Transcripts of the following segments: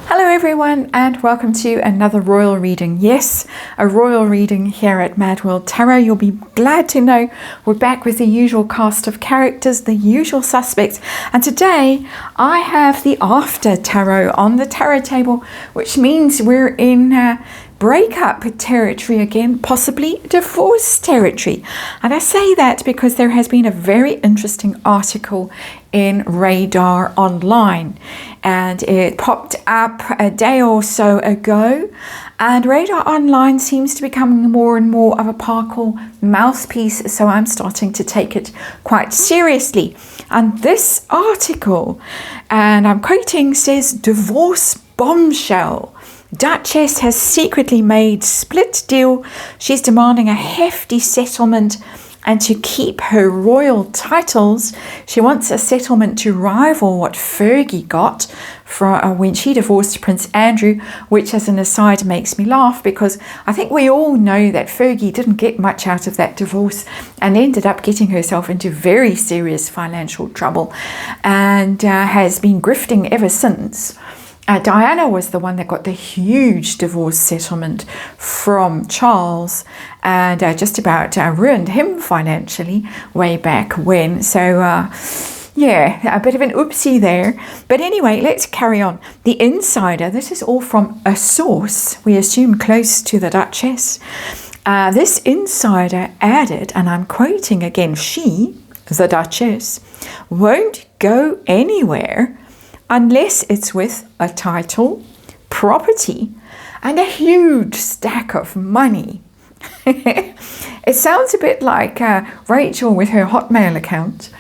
Hello everyone and welcome to another royal reading. Yes, a royal reading here at MadWorldTarot. You'll be glad to know we're back with the usual cast of characters, the usual suspects. And today I have the after tarot on the tarot table, which means we're in breakup territory again, possibly divorce territory. And I say that because there has been a very interesting article in Radar Online, and it popped up a day or so ago, and Radar Online seems to be becoming more and more of a parcel mouthpiece, so I'm starting to take it quite seriously. And this article, and I'm quoting, says divorce bombshell. Duchess has secretly made split deal. She's demanding a hefty settlement, and to keep her royal titles, she wants a settlement to rival what Fergie got from when she divorced Prince Andrew, which as an aside makes me laugh because I think we all know that Fergie didn't get much out of that divorce and ended up getting herself into very serious financial trouble and has been grifting ever since. Diana was the one that got the huge divorce settlement from Charles and just about ruined him financially way back when. So, yeah, a bit of an oopsie there. But anyway, let's carry on. The insider, this is all from a source, we assume close to the Duchess. This insider added, and I'm quoting again, she, the Duchess, won't go anywhere unless it's with a title, property, and a huge stack of money. It sounds a bit like Rachel with her Hotmail account.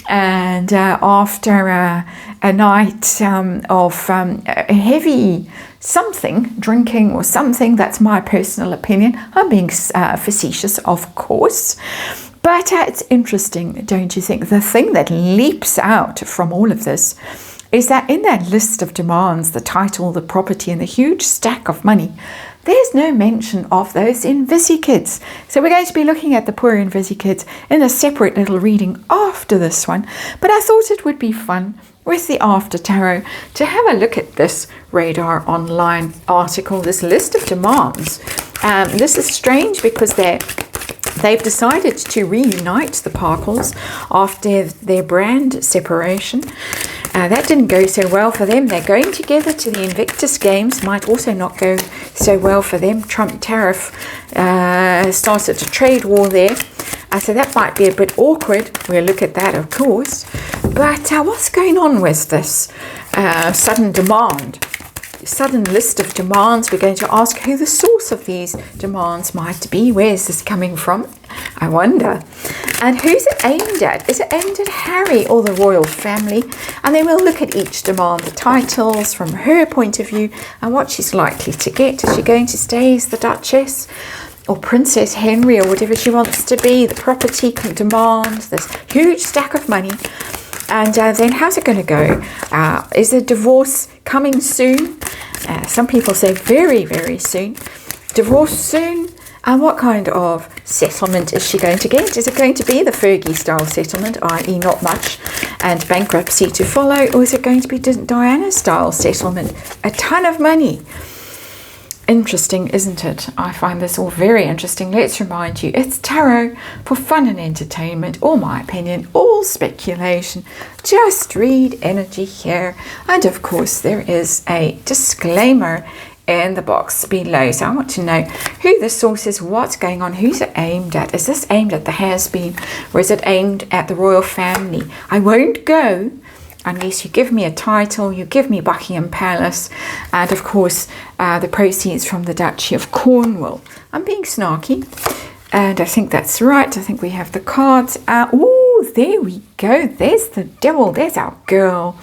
And after a night of heavy something, drinking or something, that's my personal opinion. I'm being facetious, of course. But it's interesting, don't you think? The thing that leaps out from all of this is that in that list of demands, the title, the property, and the huge stack of money, there's no mention of those Invisi kids. So we're going to be looking at the poor Invisi kids in a separate little reading after this one. But I thought it would be fun with the after tarot to have a look at this Radar Online article, this list of demands. This is strange because they've decided to reunite the Parkles after their brand separation. That didn't go so well for them. They're going together to the Invictus Games. Might also not go so well for them. Trump tariff started a trade war there. So that might be a bit awkward. We'll look at that, of course. But what's going on with this sudden list of demands? We're going to ask who the source of these demands might be. Where's this coming from? I wonder. And who's it aimed at? Is it aimed at Harry or the royal family? And then we'll look at each demand, the titles from her point of view and what she's likely to get. Is she going to stay as the Duchess or Princess Henry or whatever she wants to be? The property demand, this huge stack of money. And then how's it going to go? Is the divorce coming soon? Some people say very, very soon. Divorce soon? And what kind of settlement is she going to get? Is it going to be the Fergie style settlement, i.e. not much, and bankruptcy to follow? Or is it going to be Diana style settlement? A ton of money. Interesting, isn't it? I find this all very interesting. Let's remind you, it's tarot for fun and entertainment, all my opinion, all speculation. Just read energy here. And of course, there is a disclaimer in the box below. So I want to know who the source is, what's going on, who's it aimed at. Is this aimed at the has-been or is it aimed at the royal family? I won't go unless you give me a title, you give me Buckingham Palace, and of course the proceeds from the Duchy of Cornwall. I'm being snarky, and I think that's right. I think we have the cards. Oh, there we go. There's the devil. There's our girl.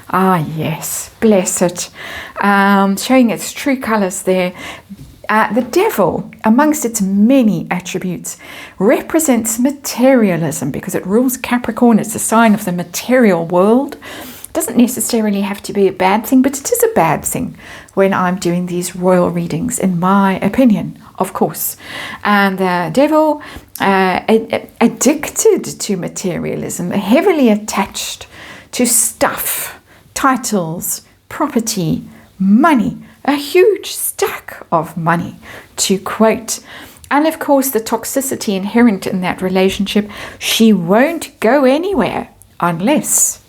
Ah, yes. Bless it. Showing its true colours there. The devil, amongst its many attributes, represents materialism because it rules Capricorn. It's a sign of the material world. It doesn't necessarily have to be a bad thing, but it is a bad thing when I'm doing these royal readings, in my opinion, of course. And the devil, addicted to materialism, heavily attached to stuff, titles, property, money, a huge stack of money, to quote. And of course, the toxicity inherent in that relationship, she won't go anywhere unless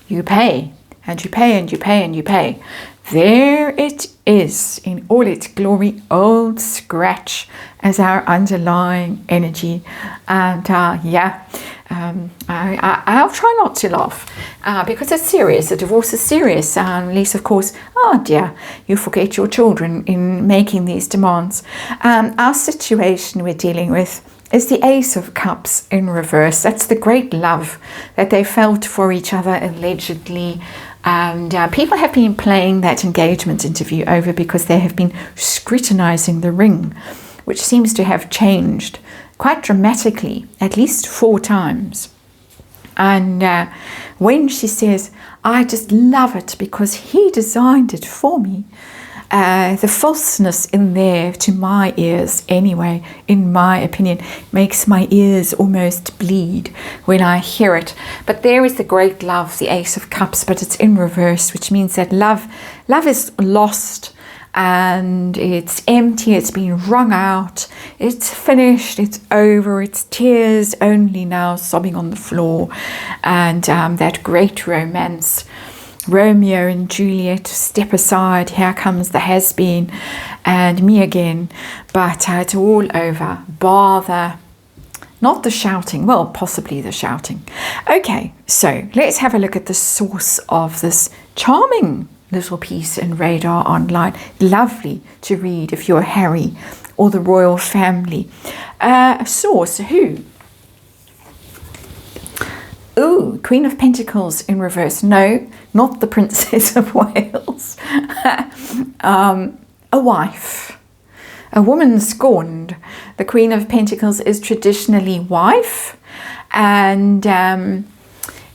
you pay, and you pay, and you pay, and you pay. There it is in all its glory, Old Scratch as our underlying energy. And I'll try not to laugh because it's serious. The divorce is serious, unless, of course, oh dear, you forget your children in making these demands. Our situation we're dealing with is the Ace of Cups in reverse. That's the great love that they felt for each other, allegedly. And people have been playing that engagement interview over because they have been scrutinizing the ring, which seems to have changed quite dramatically, at least 4 times. And when she says, I just love it because he designed it for me, the falseness in there, to my ears anyway, in my opinion, makes my ears almost bleed when I hear it. But there is the great love, the Ace of Cups, but it's in reverse, which means that love is lost and it's empty, it's been wrung out, it's finished, it's over, it's tears only now sobbing on the floor. And that great romance, Romeo and Juliet, step aside, here comes the has-been and me again. But it's all over, bar not the shouting, well, possibly the shouting. Okay, so let's have a look at the source of this charming little piece in Radar Online. Lovely to read if you're Harry or the royal family. Source, who? Ooh, Queen of Pentacles in reverse. No, not the Princess of Wales. A wife. A woman scorned. The Queen of Pentacles is traditionally wife, and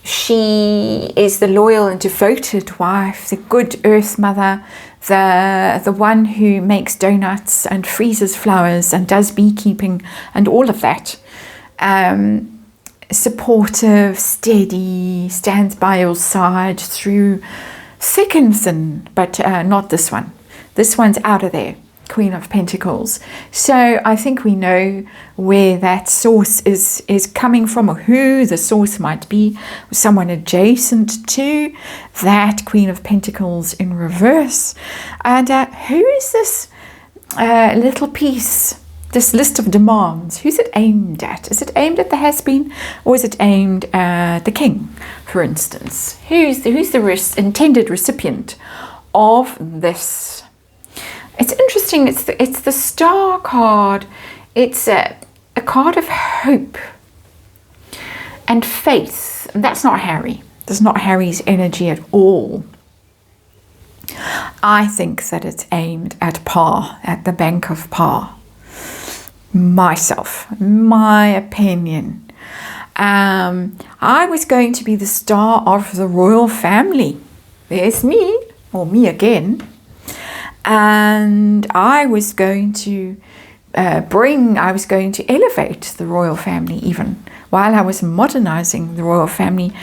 she is the loyal and devoted wife, the good earth mother, the one who makes donuts and freezes flowers and does beekeeping and all of that. Supportive, steady, stands by your side through thick and thin, but not this one. This one's out of there. Queen of Pentacles. So I think we know where that source is coming from, or who the source might be, someone adjacent to that Queen of Pentacles in reverse. And who is this little piece, this list of demands? Who's it aimed at? Is it aimed at the has-been, or is it aimed at the king, for instance? Who's the intended recipient of this? It's interesting. It's the Star card. It's a card of hope and faith. And that's not Harry. That's not Harry's energy at all. I think that it's aimed at Par, at the Bank of Par. Myself, my opinion. I was going to be the star of the royal family. There's me, or me again. And I was going to elevate the royal family even while I was modernizing the royal family.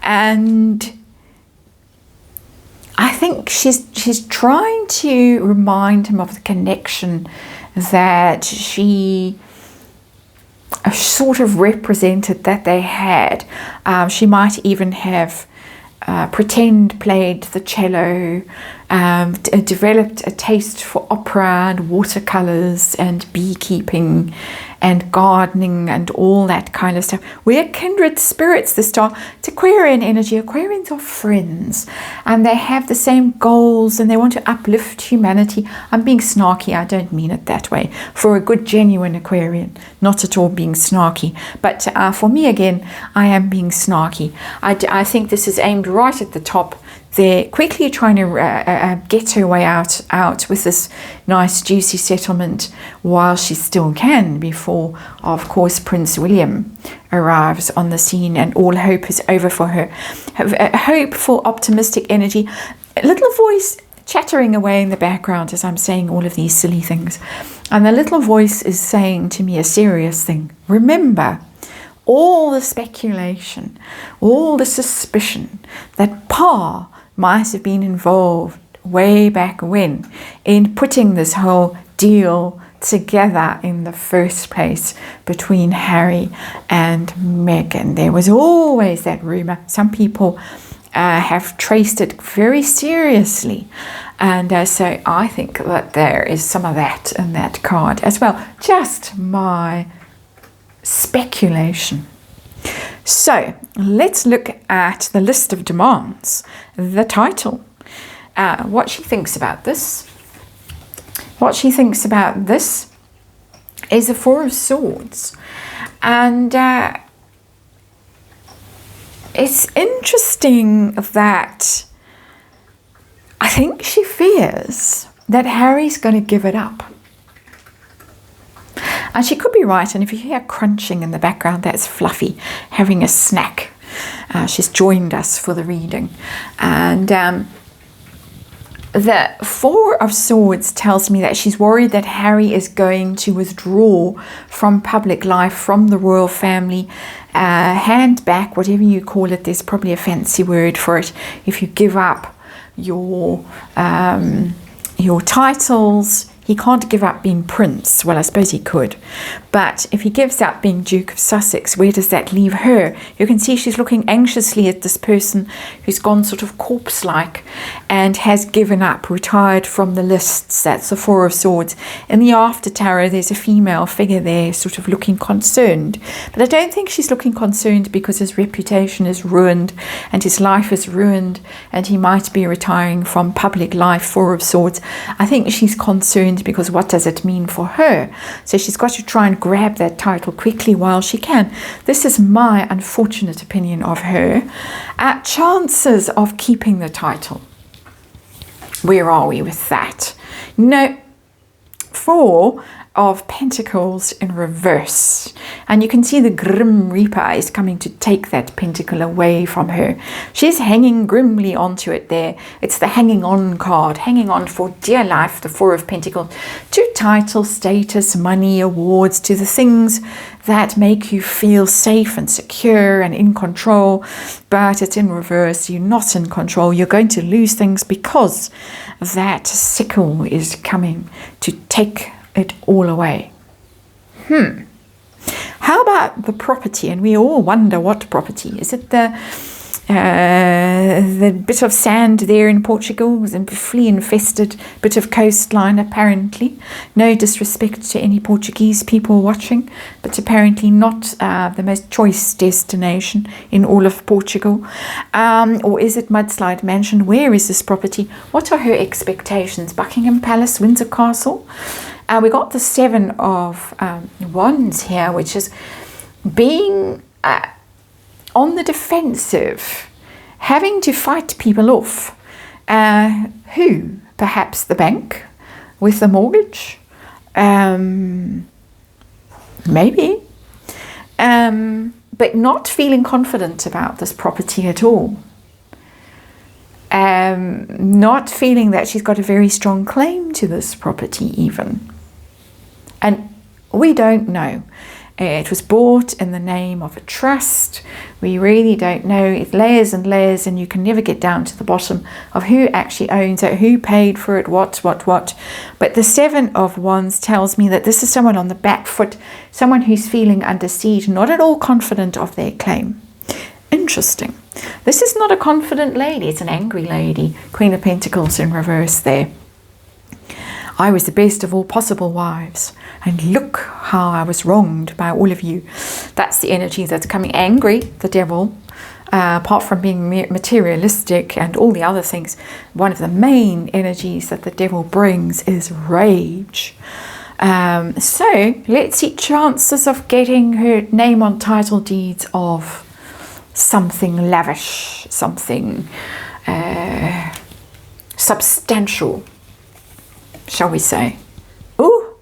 And I think she's trying to remind him of the connection that she sort of represented that they had. She might even have played the cello, developed a taste for opera and watercolors and beekeeping and gardening and all that kind of stuff. We're kindred spirits, the star. It's Aquarian energy. Aquarians are friends and they have the same goals and they want to uplift humanity. I'm being snarky. I don't mean it that way. For a good, genuine Aquarian, not at all being snarky. But for me, again, I am being snarky. I think this is aimed right at the top. They're quickly trying to get her way out with this nice juicy settlement while she still can, before, of course, Prince William arrives on the scene and all hope is over for her. Hopeful, optimistic energy. A little voice chattering away in the background as I'm saying all of these silly things. And the little voice is saying to me a serious thing. Remember, all the speculation, all the suspicion that Pa might have been involved way back when, in putting this whole deal together in the first place between Harry and Meghan. There was always that rumor. Some people have traced it very seriously, and so I think that there is some of that in that card as well. Just my speculation. So let's look at the list of demands, the title, what she thinks about this. What she thinks about this is the Four of Swords, and it's interesting that I think she fears that Harry's going to give it up. And she could be right, and if you hear crunching in the background, that's Fluffy having a snack. She's joined us for the reading. And the Four of Swords tells me that she's worried that Harry is going to withdraw from public life, from the royal family, hand back, whatever you call it. There's probably a fancy word for it. If you give up your titles, he can't give up being Prince. Well, I suppose he could. But if he gives up being Duke of Sussex, where does that leave her? You can see she's looking anxiously at this person who's gone sort of corpse-like and has given up, retired from the lists. That's the Four of Swords. In the After Tarot, there's a female figure there sort of looking concerned. But I don't think she's looking concerned because his reputation is ruined and his life is ruined and he might be retiring from public life, Four of Swords. I think she's concerned because what does it mean for her? So she's got to try and grab that title quickly while she can. This is my unfortunate opinion of her. Chances of keeping the title. Where are we with that? No. Four of Pentacles in reverse, and you can see the Grim Reaper is coming to take that pentacle away from her. She's hanging grimly onto it there. It's the hanging on card, hanging on for dear life, the Four of Pentacles, to title, status, money, awards, to the things that make you feel safe and secure and in control. But it's in reverse. You're not in control. You're going to lose things because that sickle is coming to take it all away. How about the property? And we all wonder what property. Is it the bit of sand there in Portugal, a flea-infested bit of coastline apparently? No disrespect to any Portuguese people watching, but apparently not the most choice destination in all of Portugal. Or is it Mudslide Mansion? Where is this property? What are her expectations? Buckingham Palace, Windsor Castle? We got the Seven of Wands here, which is being on the defensive, having to fight people off. Who? Perhaps the bank with the mortgage? Maybe. But not feeling confident about this property at all. Not feeling that she's got a very strong claim to this property even. And we don't know. It was bought in the name of a trust. We really don't know. It's layers and layers, and you can never get down to the bottom of who actually owns it, who paid for it, what. But the Seven of Wands tells me that this is someone on the back foot, someone who's feeling under siege, not at all confident of their claim. Interesting. This is not a confident lady. It's an angry lady. Queen of Pentacles in reverse there. I was the best of all possible wives, and look how I was wronged by all of you. That's the energy that's coming. Angry, the devil, apart from being materialistic and all the other things, one of the main energies that the devil brings is rage. So let's see chances of getting her name on title deeds of something lavish, something substantial, shall we say. Ooh,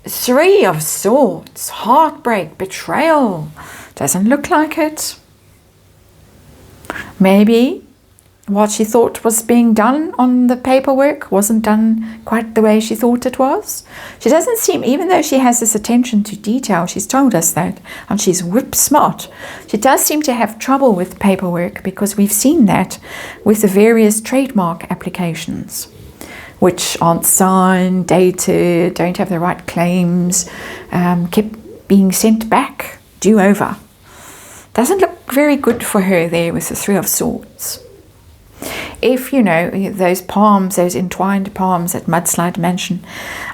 Three of Swords, heartbreak, betrayal. Doesn't look like it. Maybe what she thought was being done on the paperwork wasn't done quite the way she thought it was. She doesn't seem, even though she has this attention to detail, she's told us that, and she's whip smart, she does seem to have trouble with paperwork, because we've seen that with the various trademark applications, which aren't signed, dated, don't have the right claims, kept being sent back, due over. Doesn't look very good for her there with the Three of Swords. If, you know, those palms, those entwined palms at Mudslide Mansion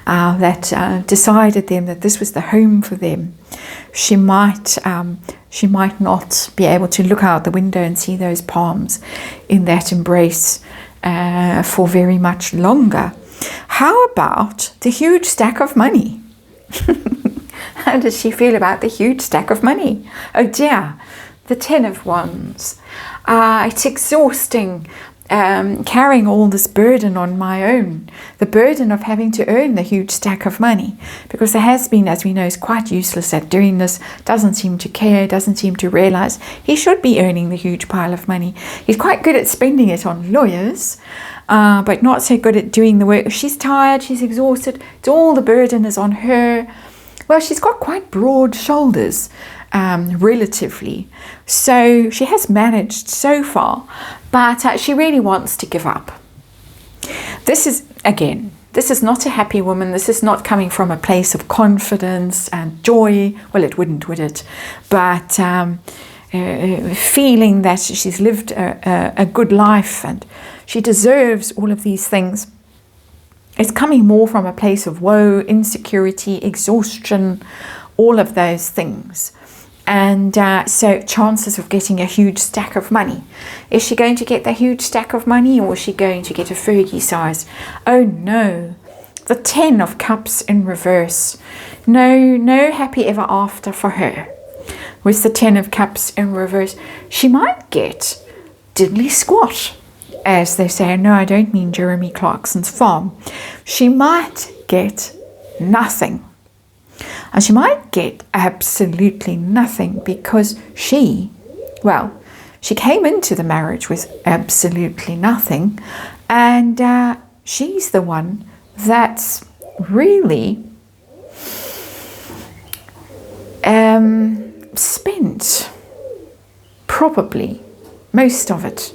that decided them that this was the home for them, she might not be able to look out the window and see those palms in that embrace for very much longer. How about the huge stack of money? How does she feel about the huge stack of money? Oh dear, the Ten of Wands. It's exhausting carrying all this burden on my own. The burden of having to earn the huge stack of money. Because the has-been, as we know, is quite useless at doing this, doesn't seem to care, doesn't seem to realize he should be earning the huge pile of money. He's quite good at spending it on lawyers, but not so good at doing the work. She's tired, she's exhausted, all the burden is on her. Well, she's got quite broad shoulders, relatively. So she has managed so far, but she really wants to give up. This is, again, this is not a happy woman. This is not coming from a place of confidence and joy. Well, it wouldn't, would it? But feeling that she's lived a good life and she deserves all of these things. It's coming more from a place of woe, insecurity, exhaustion, all of those things. And so chances of getting a huge stack of money. Is she going to get the huge stack of money, or is she going to get a Fergie size? Oh no, the 10 of Cups in reverse. No happy ever after for her. With the 10 of Cups in reverse, she might get diddly squat, as they say. No, I don't mean Jeremy Clarkson's farm. She might get nothing. And she might get absolutely nothing, because she came into the marriage with absolutely nothing, and she's the one that's really spent probably most of it.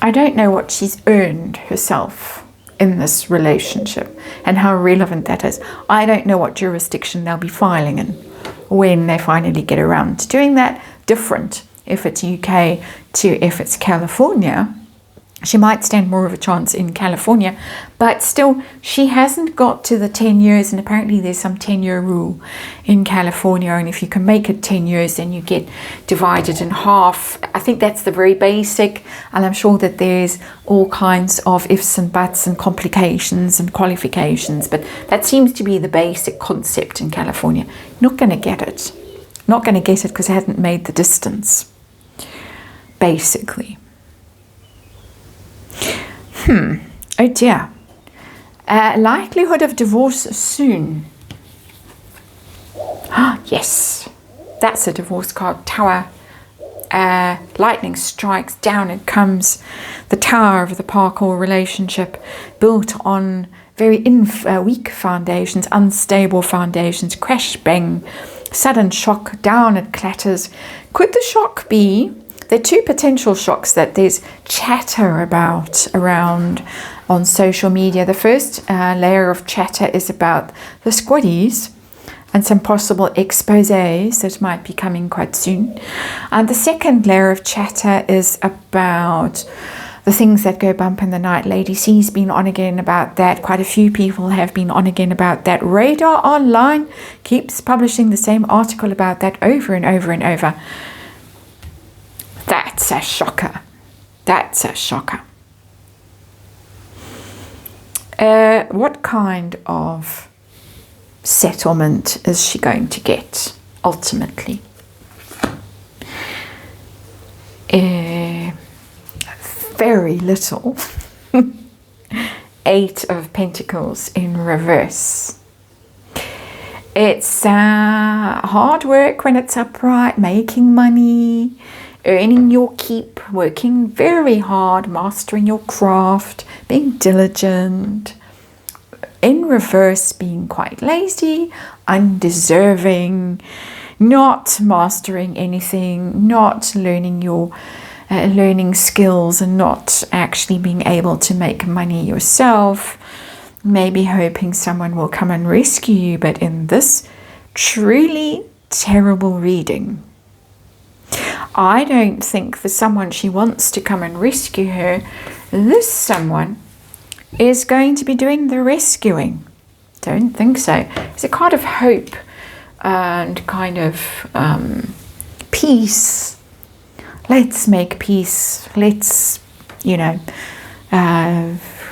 I don't know what she's earned herself in this relationship and how relevant that is. I don't know what jurisdiction they'll be filing in when they finally get around to doing that. Different if it's UK to if it's California. She might stand more of a chance in California, but still she hasn't got to the 10 years, and apparently there's some 10-year rule in California, and if you can make it 10 years then you get divided in half. I think that's the very basic, and I'm sure that there's all kinds of ifs and buts and complications and qualifications, but that seems to be the basic concept in California. Not going to get it. Not going to get it because it hasn't made the distance, basically. Oh dear. Likelihood of divorce soon. Yes, that's a divorce card. Tower. Lightning strikes, down it comes. The tower of the parkour relationship, built on very weak foundations, unstable foundations. Crash, bang, sudden shock, down it clatters. Could the shock be... There are two potential shocks that there's chatter about around on social media. The first layer of chatter is about the squaddies and some possible exposés that might be coming quite soon. And the second layer of chatter is about the things that go bump in the night. Lady C's been on again about that. Quite a few people have been on again about that. Radar Online keeps publishing the same article about that over and over and over. That's a shocker. That's a shocker. What kind of settlement is she going to get ultimately? Very little. 8 of Pentacles in reverse. It's hard work when it's upright, making money, earning your keep, working very hard, mastering your craft, being diligent. In reverse, being quite lazy, undeserving, not mastering anything, not learning your learning skills, and not actually being able to make money yourself. Maybe hoping someone will come and rescue you, but in this truly terrible reading, I don't think the someone she wants to come and rescue her, this someone is going to be doing the rescuing. Don't think so. It's a kind of hope and kind of peace. Let's make peace. Let's,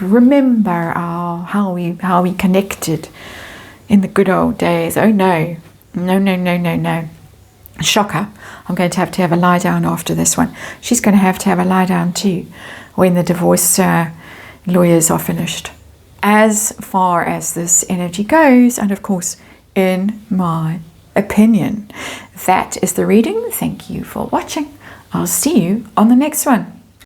remember how we connected in the good old days. Oh no. No. Shocker. I'm going to have a lie down after this one. She's going to have a lie down too when the divorce lawyers are finished. As far as this energy goes, and of course, in my opinion, that is the reading. Thank you for watching. I'll see you on the next one.